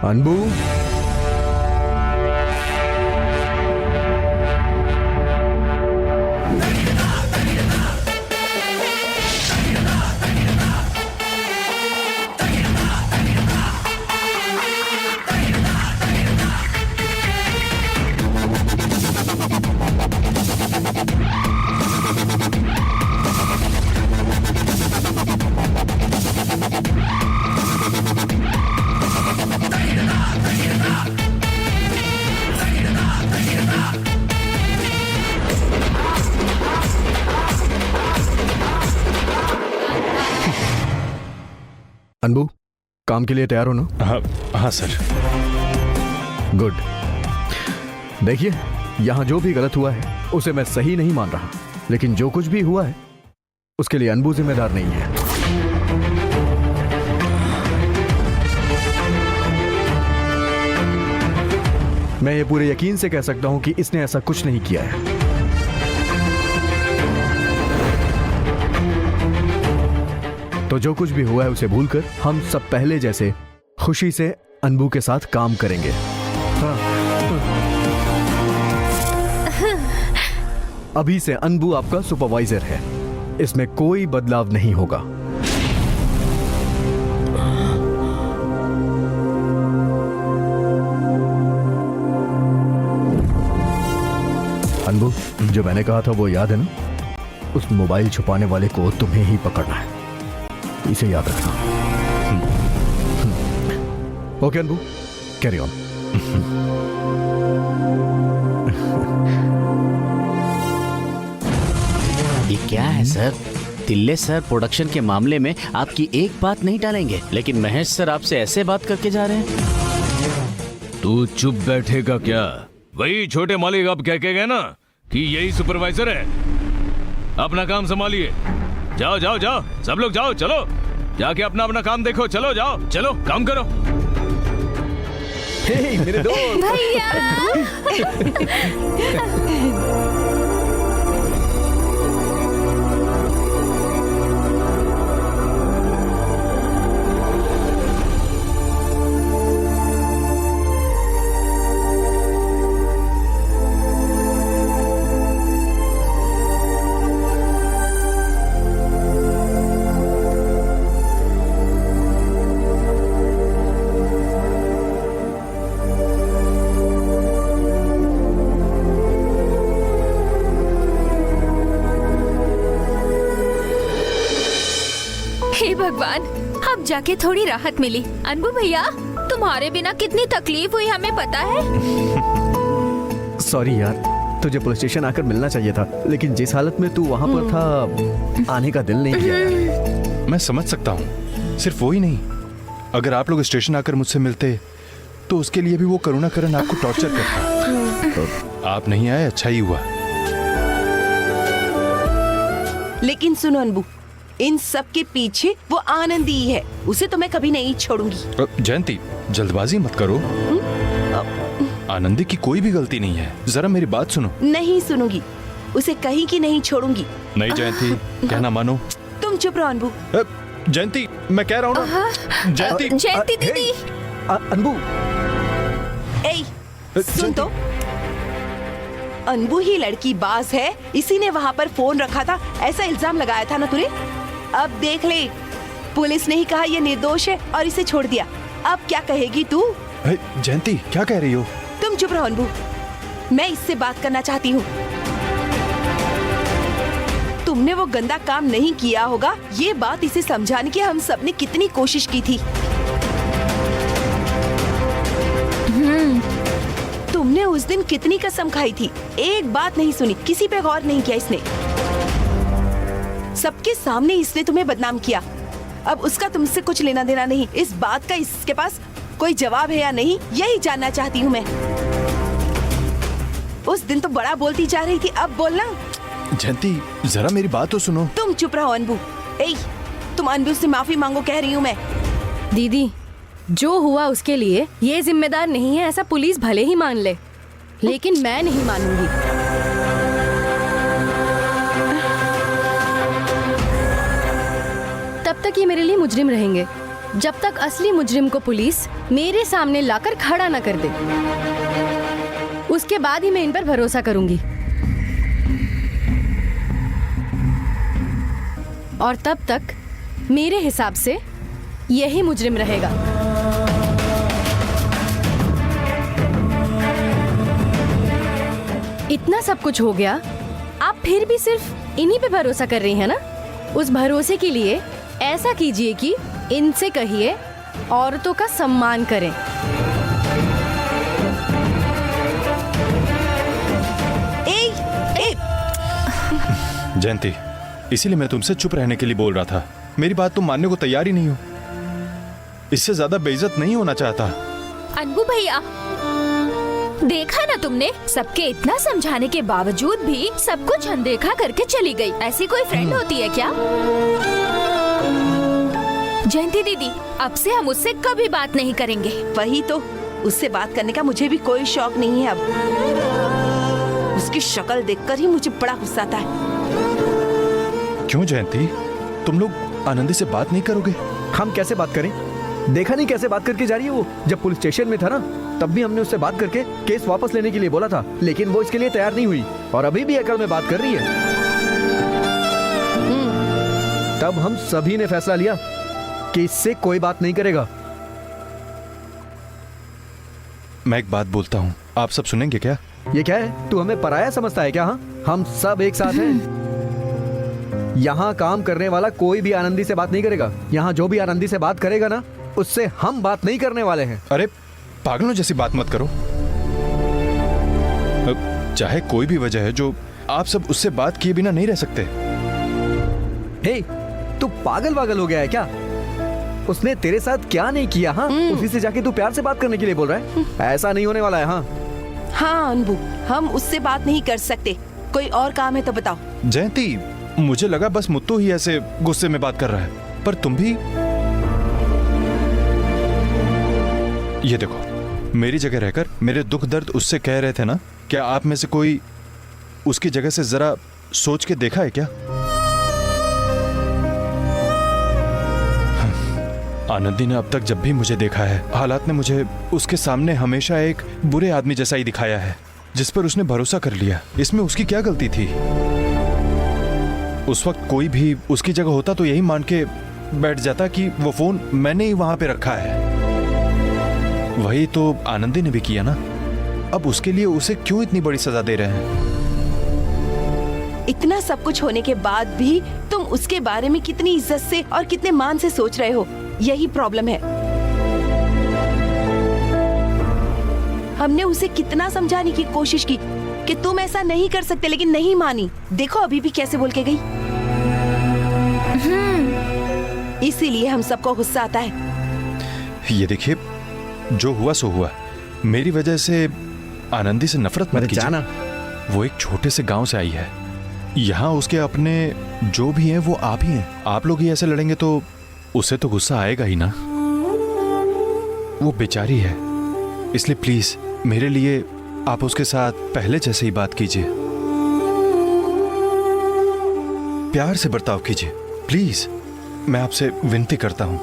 अनबू, अनबू, काम के लिए तैयार हो ना? हाँ हाँ सर। गुड। देखिए, यहां जो भी गलत हुआ है उसे मैं सही नहीं मान रहा, लेकिन जो कुछ भी हुआ है उसके लिए अनबू जिम्मेदार नहीं है। मैं ये पूरे यकीन से कह सकता हूं कि इसने ऐसा कुछ नहीं किया है। तो जो कुछ भी हुआ है उसे भूलकर हम सब पहले जैसे खुशी से अनबू के साथ काम करेंगे। हाँ। अभी से अनबू आपका सुपरवाइजर है, इसमें कोई बदलाव नहीं होगा। अनबू, जो मैंने कहा था वो याद है ना? उस मोबाइल छुपाने वाले को तुम्हें ही पकड़ना है, इसे याद रखना। Okay Anbu, carry on. ये क्या है सर? तिल्ले सर प्रोडक्शन के मामले में आपकी एक बात नहीं टालेंगे, लेकिन महेश सर आपसे ऐसे बात करके जा रहे हैं। तू चुप बैठेगा क्या? वही छोटे मालिक अब कह के गए ना कि यही सुपरवाइजर है। अपना काम संभालिए। जाओ जाओ जाओ, सब लोग जाओ, चलो जाके अपना अपना काम देखो। चलो जाओ, चलो काम करो। हे मेरे दोस्त हे भगवान, अब जाके थोड़ी राहत मिली। अनबू भैया, तुम्हारे बिना कितनी तकलीफ हुई हमें पता है। सॉरी यार, तुझे पुलिस स्टेशन आकर मिलना चाहिए था, लेकिन जिस हालत में तू वहां पर था आने का दिल नहीं किया यार। मैं समझ सकता हूँ, सिर्फ वो ही नहीं, अगर आप लोग स्टेशन आकर मुझसे मिलते तो उसके लिए भी वो करुणाकरण आपको टॉर्चर करता। तो आप नहीं आए, अच्छा ही हुआ। लेकिन सुनो अनबू, इन सब के पीछे वो आनंद ही है, उसे तो मैं कभी नहीं छोड़ूंगी। जयंती, जल्दबाजी मत करो। आनंदी की कोई भी गलती नहीं है, जरा मेरी बात सुनो। नहीं सुनूंगी, उसे कहीं की नहीं छोड़ूंगी। नहीं जयंती, कहना मानो। तुम चुप रहो अनबू। जयंती, मैं कह रहा हूँ ना। जयंती, जयंती दीदी। अनबू, सुन तो, अनबू ही लड़की बाज है, इसी ने वहाँ पर फोन रखा था, ऐसा इल्जाम लगाया था ना तूने। अब देख ले, पुलिस ने ही कहा ये निर्दोष है और इसे छोड़ दिया। अब क्या कहेगी तू? जयंती, क्या कह रही हो? तुम चुप रहो अनबू, मैं इससे बात करना चाहती हूँ। तुमने वो गंदा काम नहीं किया होगा, ये बात इसे समझाने की हम सबने कितनी कोशिश की थी। तुमने उस दिन कितनी कसम खाई थी, एक बात नहीं सुनी, किसी पे गौर नहीं किया इसने। सबके सामने इसने तुम्हें बदनाम किया। अब उसका तुमसे कुछ लेना देना नहीं, इस बात का इसके पास कोई जवाब है या नहीं, यही जानना चाहती हूँ मैं। उस दिन तो बड़ा बोलती जा रही थी, अब बोलना। जयंती, जरा मेरी बात तो सुनो। तुम चुप रहो अनबू। तुम अनबू से माफी मांगो, कह रही हूँ मैं। दीदी, जो हुआ उसके लिए ये जिम्मेदार नहीं है, ऐसा पुलिस भले ही मान ले, लेकिन मैं नहीं मानूंगी। तब तक ये मेरे लिए मुजरिम रहेंगे। जब तक असली मुजरिम को पुलिस मेरे सामने लाकर खड़ा न कर दे, उसके बाद ही मैं इन पर भरोसा करूंगी। और तब तक मेरे हिसाब से यही मुजरिम रहेगा। इतना सब कुछ हो गया, आप फिर भी सिर्फ इन्हीं पे भरोसा कर रही हैं ना? उस भरोसे के लिए ऐसा कीजिए कि इनसे कहिए औरतों का सम्मान करें। जयंती, इसीलिए मैं तुमसे चुप रहने के लिए बोल रहा था। मेरी बात तुम मानने को तैयार ही नहीं हो। इससे ज्यादा बेइज्जत नहीं होना चाहता। अनबू भैया, देखा ना तुमने, सबके इतना समझाने के बावजूद भी सब कुछ अनदेखा करके चली गई। ऐसी कोई फ्रेंड होती है क्या? जयंती दीदी, अब से हम उससे कभी बात नहीं करेंगे। वही तो, उससे बात करने का मुझे भी कोई शौक नहीं है अब। उसकी शक्ल देखकर ही मुझे बड़ा गुस्सा आता है। क्यों जयंती, तुम लोग आनंदी से बात नहीं करोगे? हम कैसे बात करें? देखा नहीं कैसे बात करके जा रही है वो। जब पुलिस स्टेशन में था ना, तब भी हमने उससे बात करके केस वापस लेने के लिए बोला था, लेकिन वो इसके लिए तैयार नहीं हुई और अभी भी अकल में बात कर रही है। तब हम सभी ने फैसला लिया कि इससे कोई बात नहीं करेगा। मैं एक बात बोलता हूँ, आप सब सुनेंगे क्या? ये क्या है? तू हमें पराया समझता है क्या? हाँ, हम सब एक साथ हैं। यहाँ काम करने वाला कोई भी आनंदी से बात नहीं करेगा। यहाँ जो भी आनंदी से बात करेगा ना, उससे हम बात नहीं करने वाले हैं। अरे पागलों जैसी बात मत करो। चाहे कोई भी वजह है, जो आप सब उससे बात किए बिना नहीं रह सकते। हे, तू पागल वागल हो गया है क्या? उसने तेरे साथ क्या नहीं किया? हाँ, उसी से जाके तू प्यार से बात करने के लिए बोल रहा है? ऐसा नहीं होने वाला है। हाँ हाँ अनबू, हम उससे बात नहीं कर सकते। कोई और काम है तो बताओ। जयंती, मुझे लगा बस मुत्तू ही ऐसे गुस्से में बात कर रहा है, पर तुम भी। ये देखो, मेरी जगह रहकर मेरे दुख दर्द उससे कह रहे थे ना, क्या आप में से कोई उसकी जगह से जरा सोच के देखा है क्या? आनंदी ने अब तक जब भी मुझे देखा है, हालात ने मुझे उसके सामने हमेशा एक बुरे आदमी जैसा ही दिखाया है, जिस पर उसने भरोसा कर लिया। इसमें उसकी क्या गलती थी? उस वक्त कोई भी उसकी जगह होता तो यही मान के बैठ जाता कि वो फोन मैंने ही वहां पे रखा है। वही तो आनंदी ने भी किया ना। अब उसके लिए उसे क्यों इतनी बड़ी सजा दे रहे हैं? इतना सब कुछ होने के बाद भी तुम उसके बारे में कितनी इज्जत से और कितने मान से सोच रहे हो, यही प्रॉब्लम है। हमने उसे कितना समझाने की कोशिश की कि तुम ऐसा नहीं कर सकते, लेकिन नहीं मानी। देखो अभी भी कैसे बोल के गई। इसीलिए हम सबको गुस्सा आता है। ये देखिए, जो हुआ सो हुआ। मेरी वजह से आनंदी से नफरत मत कीजिए। वो एक छोटे से गांव से आई है। यहाँ उसके अपने जो भी हैं वो आप ही हैं। आप लोग ही ऐसे लड़ेंगे तो उसे तो गुस्सा आएगा ही ना। वो बेचारी है, इसलिए प्लीज मेरे लिए आप उसके साथ पहले जैसे ही बात कीजिए। प्यार से बर्ताव कीजिए प्लीज। मैं आपसे विनती करता हूँ।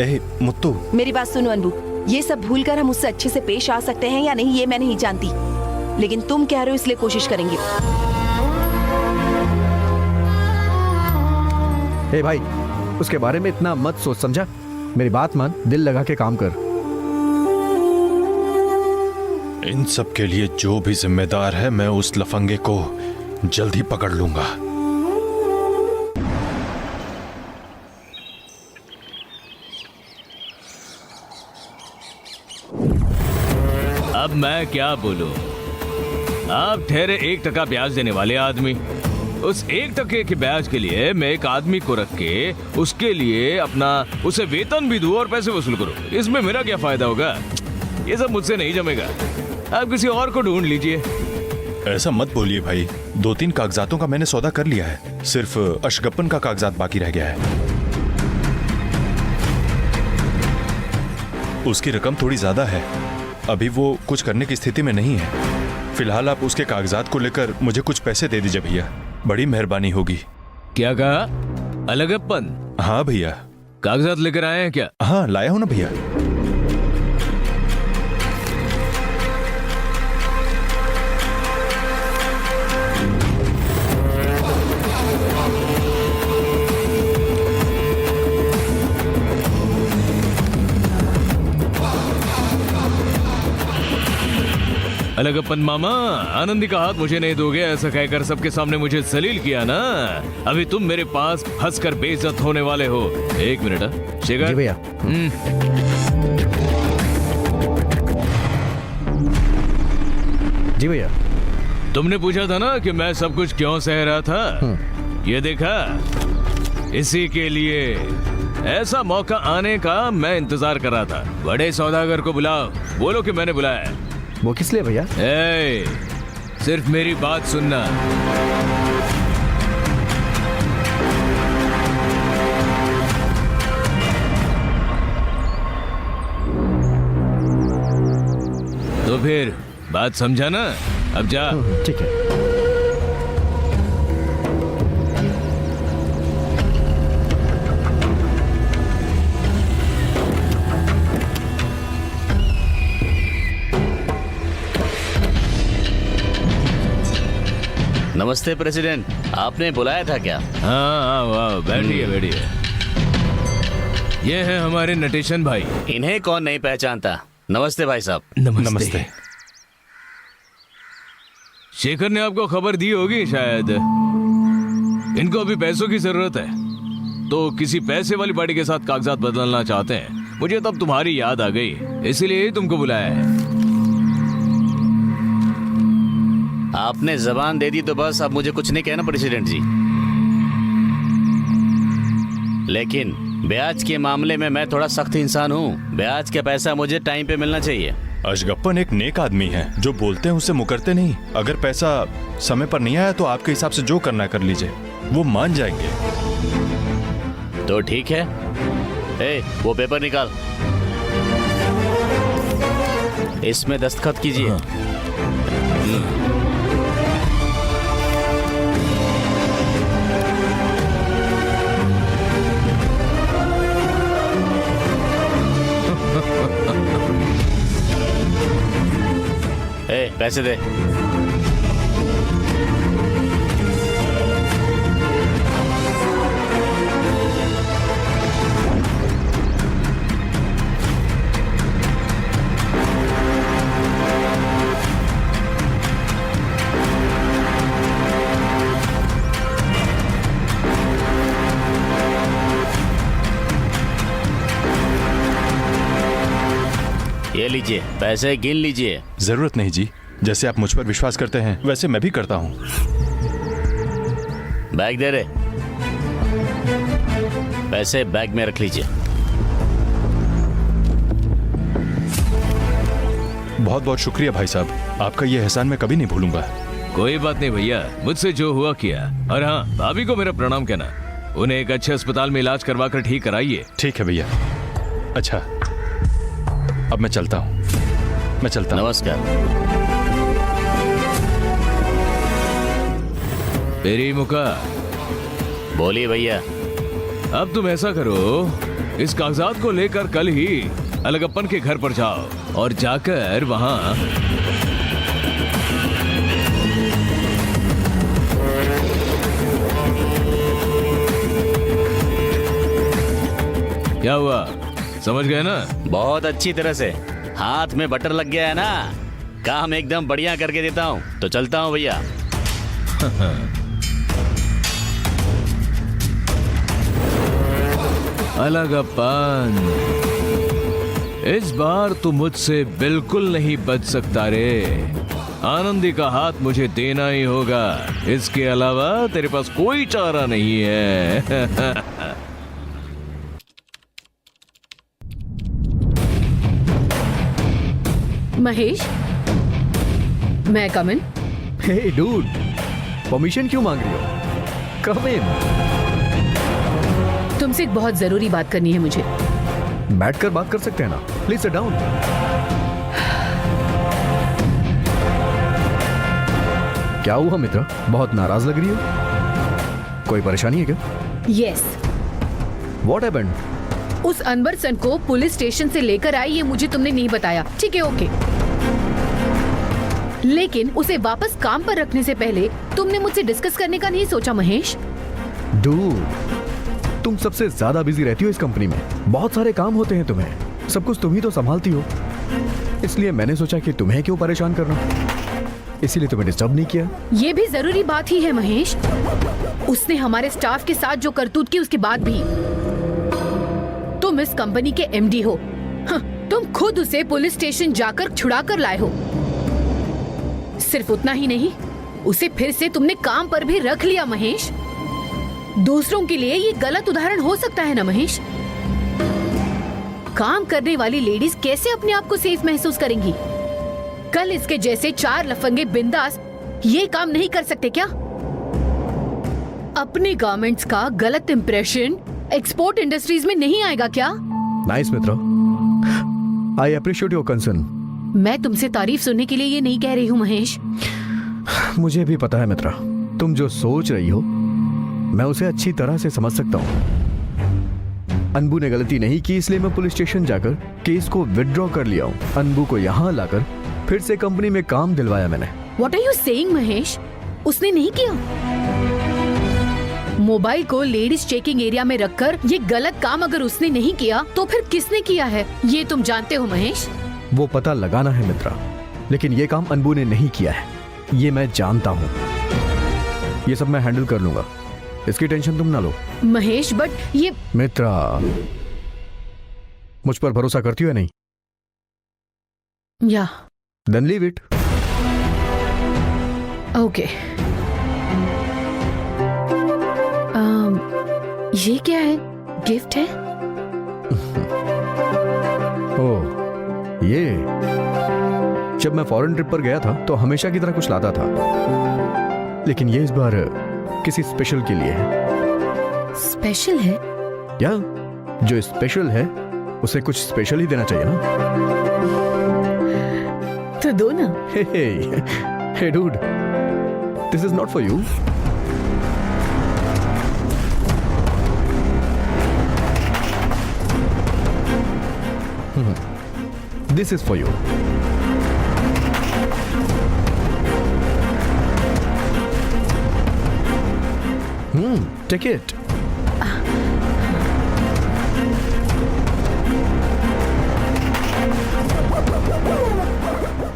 ए मुत्तू, मेरी बात सुनो अनबू, ये सब भूल कर हम उससे अच्छे से पेश आ सकते हैं या नहीं ये मैं नहीं जानती, लेकिन तुम कह रहे हो इसलिए कोशिश करेंगे। हे भाई, उसके बारे में इतना मत सोच, समझा? मेरी बात मान, दिल लगा के काम कर। इन सब के लिए जो भी जिम्मेदार है, मैं उस लफंगे को जल्द ही पकड़ लूंगा। अब मैं क्या बोलूं? आप ठहरे 1% ब्याज देने वाले आदमी। उस 1% के ब्याज के लिए मैं एक आदमी को रख के उसके लिए उसे वेतन भी दूं और पैसे वसूल करूं। इसमें मेरा क्या फायदा होगा? ये सब मुझसे नहीं जमेगा। आप किसी और को ढूंढ लीजिए। ऐसा मत बोलिए भाई। 2-3 कागजातों का मैंने सौदा कर लिया है, सिर्फ अशगप्पन का कागजात बाकी रह गया है। उसकी रकम थोड़ी ज्यादा है, अभी वो कुछ करने की स्थिति में नहीं है। फिलहाल आप उसके कागजात को लेकर मुझे कुछ पैसे दे दीजिए भैया, बड़ी मेहरबानी होगी। क्या कहा? अलगप्पन? हाँ भैया, कागजात लेकर आए हैं क्या? हाँ लाया हूं ना भैया। अलगप्पन मामा, आनंदी का हाथ मुझे नहीं दोगे ऐसा कहकर सबके सामने मुझे जलील किया ना। अभी तुम मेरे पास हंसकर बेइज्जत होने वाले हो। एक मिनट शेखर। जी भैया। जी भैया। तुमने पूछा था ना कि मैं सब कुछ क्यों सह रहा था। ये देखा, इसी के लिए ऐसा मौका आने का मैं इंतजार कर रहा था। बड़े सौदागर को बुलाओ, बोलो कि मैंने बुलाया है। वो किस लिए भैया? सिर्फ मेरी बात सुनना। तो फिर बात समझा ना? अब जा। ठीक है। नमस्ते प्रेसिडेंट, आपने बुलाया था क्या? हाँ वाह, बैठिए बैठिए। ये है हमारे नटेशन भाई। इन्हें कौन नहीं पहचानता। नमस्ते भाई साहब। नमस्ते। शेखर ने आपको खबर दी होगी शायद। इनको अभी पैसों की जरूरत है, तो किसी पैसे वाली पार्टी के साथ कागजात बदलना चाहते हैं। मुझे तब तुम्हारी याद आ गई, इसीलिए ही तुमको बुलाया है। आपने जबान दे दी तो बस, अब मुझे कुछ नहीं कहना प्रेसिडेंट जी। लेकिन ब्याज के मामले में मैं थोड़ा सख्त इंसान हूँ। ब्याज का पैसा मुझे टाइम पे मिलना चाहिए। अशगप्पन एक नेक आदमी है, जो बोलते हैं उससे मुकरते नहीं। अगर पैसा समय पर नहीं आया तो आपके हिसाब से जो करना है कर लीजिए, वो मान जाएंगे। तो ठीक है। वो पेपर निकाल, इसमें दस्तखत कीजिए। पैसे दे। ये लीजिए, पैसे गिन लीजिए। जरूरत नहीं जी, जैसे आप मुझ पर विश्वास करते हैं वैसे मैं भी करता हूँ। बैग दे रहे, पैसे बैग में रख लीजिए। बहुत बहुत शुक्रिया भाई साहब, आपका ये एहसान मैं कभी नहीं भूलूंगा। कोई बात नहीं भैया, मुझसे जो हुआ किया। और हाँ, भाभी को मेरा प्रणाम कहना। उन्हें एक अच्छे अस्पताल में इलाज करवा कर ठीक कराइए। ठीक है भैया। अच्छा, अब मैं चलता हूँ। मैं चलता हूँ। नमस्कार। मेरी मुका, बोलिए भैया। अब तुम ऐसा करो, इस कागजात को लेकर कल ही अलगप्पन के घर पर जाओ और जाकर वहां क्या हुआ, समझ गए ना? बहुत अच्छी तरह से। हाथ में बटर लग गया है ना, काम एकदम बढ़िया करके देता हूँ। तो चलता हूँ भैया। अलगप्पन, इस बार तू मुझसे बिल्कुल नहीं बच सकता रे। आनंदी का हाथ मुझे देना ही होगा, इसके अलावा तेरे पास कोई चारा नहीं है। महेश, मैं कम इन? हे डूड, परमिशन क्यों मांग रही हो? कम इन। तुमसे एक बहुत जरूरी बात करनी है मुझे। बैठकर बात कर सकते हैं ना? Please sit down. क्या हुआ मित्र, बहुत नाराज लग रही हो? कोई परेशानी है क्या? यस। What happened? उस अनवर सन को पुलिस स्टेशन से लेकर आई ये मुझे तुमने नहीं बताया, ठीक है, ओके। लेकिन उसे वापस काम पर रखने से पहले तुमने मुझसे डिस्कस करने का नहीं सोचा महेश? डूड, तुम सबसे ज्यादा बिजी रहती हो इस कंपनी में, बहुत सारे काम होते हैं तुम्हें, सब कुछ तुम ही तो संभालती हो, इसलिए मैंने सोचा कि तुम्हें क्यों परेशान करना, इसीलिए तुम्हें डिस्टर्ब नहीं किया। ये भी जरूरी बात ही है महेश। उसने हमारे स्टाफ के साथ जो करतूत की उसके बाद भी तुम इस कंपनी के एमडी हो। हाँ, तुम खुद उसे पुलिस स्टेशन जाकर छुड़ा कर लाए हो। सिर्फ उतना ही नहीं, उसे फिर से तुमने काम पर भी रख लिया महेश। दूसरों के लिए ये गलत उदाहरण हो सकता है ना महेश? काम करने वाली लेडीज कैसे अपने आप को सेफ महसूस करेंगी? कल इसके जैसे 4 लफंगे बिंदास ये काम नहीं कर सकते क्या? अपने गारमेंट्स का गलत इंप्रेशन एक्सपोर्ट इंडस्ट्रीज में नहीं आएगा क्या? Nice Mitra, I appreciate your concern. मैं तुमसे तारीफ सुनने के लिए ये नहीं कह रही हूँ महेश। मुझे भी पता है मित्रा, तुम जो सोच रही हो मैं उसे अच्छी तरह से समझ सकता हूँ। अनबू ने गलती नहीं की, इसलिए मैं पुलिस स्टेशन जाकर केस को विथड्रॉ कर लिया हूँ। अनबू को यहाँ लाकर फिर से कंपनी में काम दिलवाया मैंने। What are you saying Mahesh? उसने नहीं किया। मोबाइल को लेडीज चेकिंग एरिया में रखकर ये गलत काम अगर उसने नहीं किया तो फिर किसने किया है ये तुम जानते हो महेश? वो पता लगाना है मित्रा, लेकिन ये काम अनबू ने नहीं किया है, ये मैं जानता हूँ। ये सब मैं हैंडल कर लूंगा, इसकी टेंशन तुम ना लो। महेश बट ये मित्रा, मुझ पर भरोसा करती हो या नहीं? या देन लीव इट। ओके। ये क्या है? गिफ्ट है? ओह, ये जब मैं फॉरेन ट्रिप पर गया था तो हमेशा की तरह कुछ लाता था, लेकिन ये इस बार किसी स्पेशल के लिए है। स्पेशल है? या जो स्पेशल है उसे कुछ स्पेशल ही देना चाहिए ना। तो दो ना। Hey dude, this is not for you. This is for you. Take it.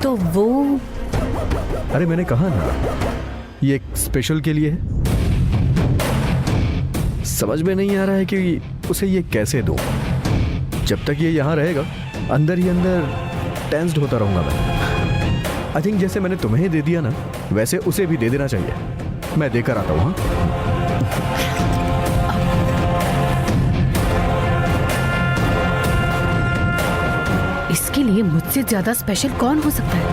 तो वो अरे मैंने कहा ना, ये एक स्पेशल के लिए है। समझ में नहीं आ रहा है कि उसे ये कैसे दूं। जब तक ये यहाँ रहेगा अंदर ही अंदर टेंस्ड होता रहूंगा मैं। आई थिंक जैसे मैंने तुम्हें दे दिया ना, वैसे उसे भी दे देना चाहिए। मैं देकर आता हूँ। इसके लिए मुझसे ज्यादा स्पेशल कौन हो सकता है?